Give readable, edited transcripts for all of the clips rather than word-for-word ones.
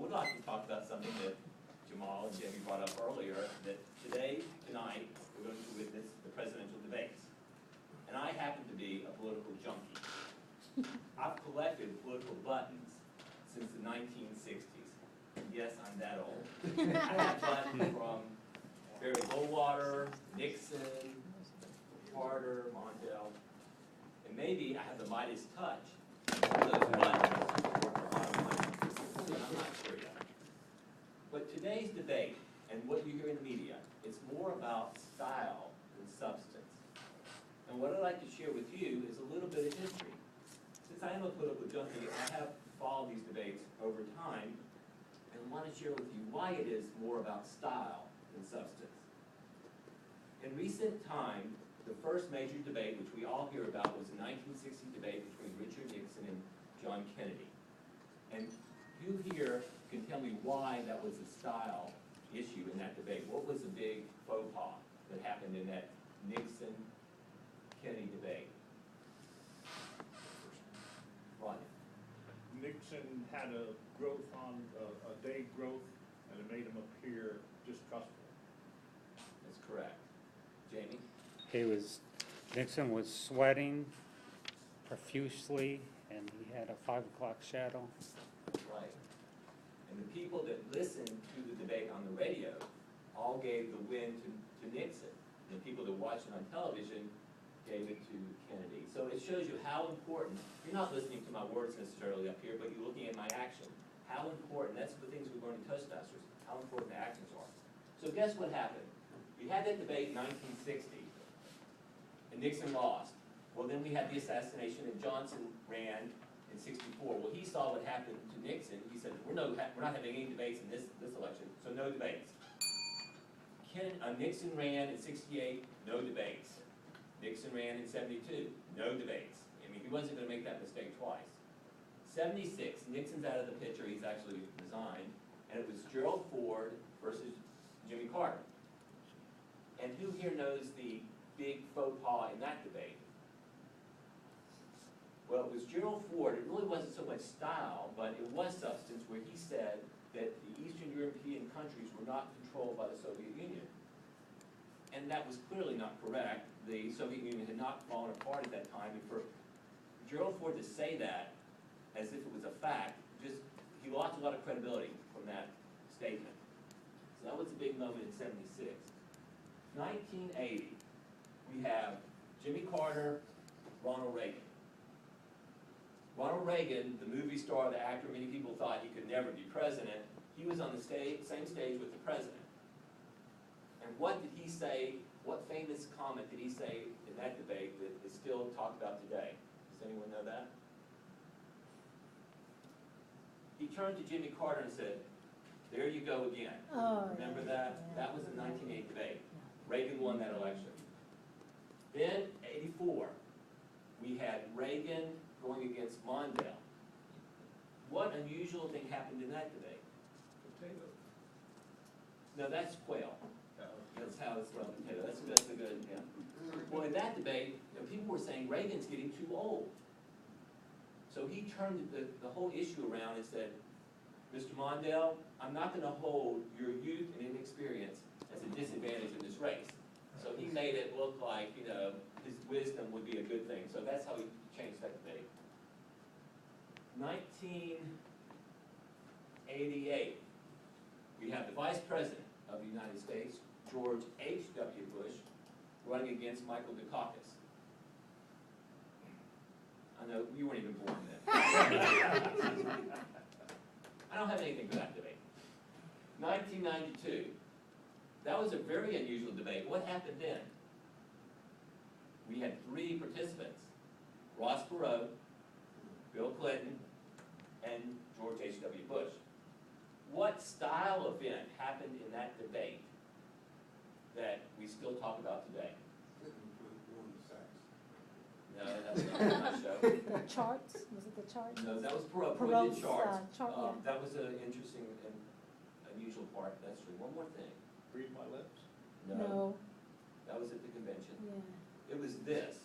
would like to talk about something that Jamal and Jamie brought up earlier, that tonight, we're going to witness the presidential debates. And I happen to be a political junkie. I've collected political buttons since the 1960s. Yes, I'm that old. I have buttons from Barry Goldwater, Nixon, Carter, Mondale, and maybe I have the Midas touch. Those buttons are on my, I'm not sure yet. But today's debate, and what you hear in the media, it's more about style than substance. And what I'd like to share with you is a little bit of history. Since I am a political junkie, I have followed these debates over time, and want to share with you why it is more about style than substance. In recent time, the first major debate, which we all hear about, was the 1960 debate between Richard Nixon and John Kennedy. And who here can tell me why that was a style issue in that debate? What was the big faux pas that happened in that Nixon-Kennedy debate? Rodney. Nixon had a growth on a day growth, and it made him appear distrustful. That's correct. Jamie? Nixon was sweating profusely, and he had a 5 o'clock shadow. Right. And the people that listened to the debate on the radio all gave the win to Nixon. And the people that watched it on television gave it to Kennedy. So it shows you how important, you're not listening to my words necessarily up here, but you're looking at my action. How important, that's the things we learn in Toastmasters, how important the actions are. So guess what happened? We had that debate in 1960, and Nixon lost. Well, then we had the assassination, and Johnson ran in 64. Well, he saw what happened to Nixon. He said, we're not having any debates in this election, so no debates. Nixon ran in 68, no debates. Nixon ran in 72, no debates. I mean, he wasn't going to make that mistake twice. 76, Nixon's out of the picture, he's actually resigned, and it was Gerald Ford versus Jimmy Carter. And who here knows the big faux pas in that debate? Well, it was Gerald Ford. It really wasn't so much style, but it was substance, where he said that the Eastern European countries were not controlled by the Soviet Union. And that was clearly not correct. The Soviet Union had not fallen apart at that time, and for Gerald Ford to say that as if it was a fact, he lost a lot of credibility from that statement. So that was a big moment in 76. 1980, we have Jimmy Carter, Ronald Reagan. Ronald Reagan, the movie star, the actor, many people thought he could never be president. He was on the same stage with the president. And what did he say, what famous comment did he say in that debate that is still talked about today? Does anyone know that? He turned to Jimmy Carter and said, "There you go again." Oh, remember yeah, that? yeah. That was the 1980 debate. Reagan won that election. Then, 84, we had Reagan going against Mondale. What unusual thing happened in that debate? Potato. No, that's quail. That's how it's spelled, potato. That's a good, yeah. Well, in that debate, people were saying Reagan's getting too old. So he turned the whole issue around and said, "Mr. Mondale, I'm not going to hold your youth and inexperience as a disadvantage in this race." So he made it look like, his wisdom would be a good thing. So that's how he changed that debate. 1988, we have the Vice President of the United States, George H.W. Bush, running against Michael Dukakis. I know you weren't even born then. I don't have anything for that debate. 1992, that was a very unusual debate. What happened then? We had 3 participants: Ross Perot, Bill Clinton, and George H.W. Bush. What style event happened in that debate that we still talk about today? No, that's not my show. Charts? Was it the charts? No, that was Perot. Perot's, charts. chart, yeah. That was an interesting and unusual part. That's true. One more thing. Read my lips. No. That was at the convention. Yeah. It was this.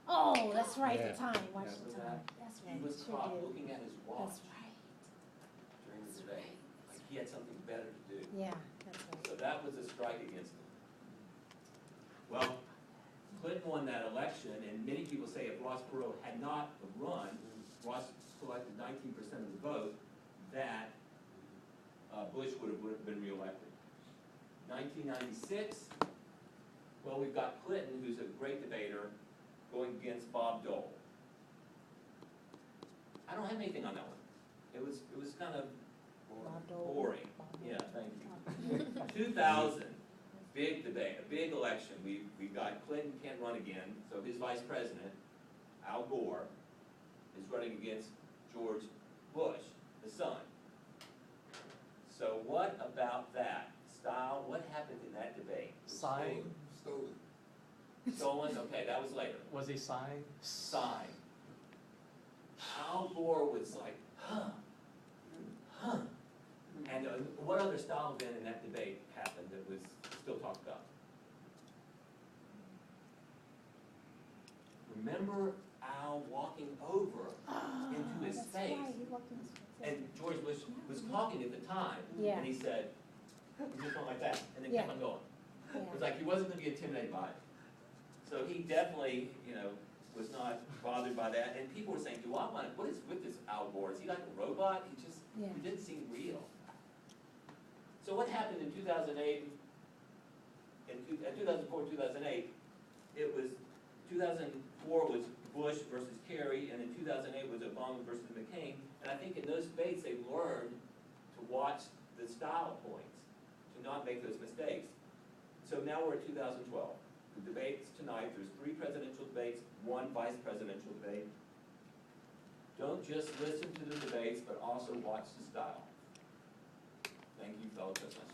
Oh, that's right, Yeah. the time. Watch Remember the time. that? That's right. He was sure caught did. looking at his watch That's right. during the That's debate. strike against him. Well, Clinton won that election, and many people say if Ross Perot had not run, Ross collected 19% of the vote, that Bush would have been reelected. 1996, well, we've got Clinton, who's a great debater, going against Bob Dole. I don't have anything on that one. It was kind of Bob Dole. boring. Yeah, thank you. 2000, big debate, a big election. We got Clinton can't run again, so his vice president, Al Gore, is running against George Bush, the son. So what about that style? What happened in that debate? Sign, Stolen? Okay, that was later. was he signed? Sign. Al Gore was like, huh. And what other style event in that debate happened that was still talked about? Remember Al walking over into his That's face? right, he walked in his face. And George Bush was talking at the time, Yeah. and he said, he just went like that, and then kept on going. Yeah. It was like he wasn't gonna be intimidated by it. So he definitely, was not bothered by that, and people were saying, what is with this Al Gore? Is he like a robot? Yeah. He didn't seem real. So what happened in 2008, in 2004, 2008, it was, 2004 was Bush versus Kerry, and in 2008 was Obama versus McCain, and I think in those debates they learned to watch the style points, to not make those mistakes. So now we're at 2012. The debates tonight, there's 3 presidential debates, 1 vice presidential debate. Don't just listen to the debates, but also watch the style. Thank you, fellow presidents.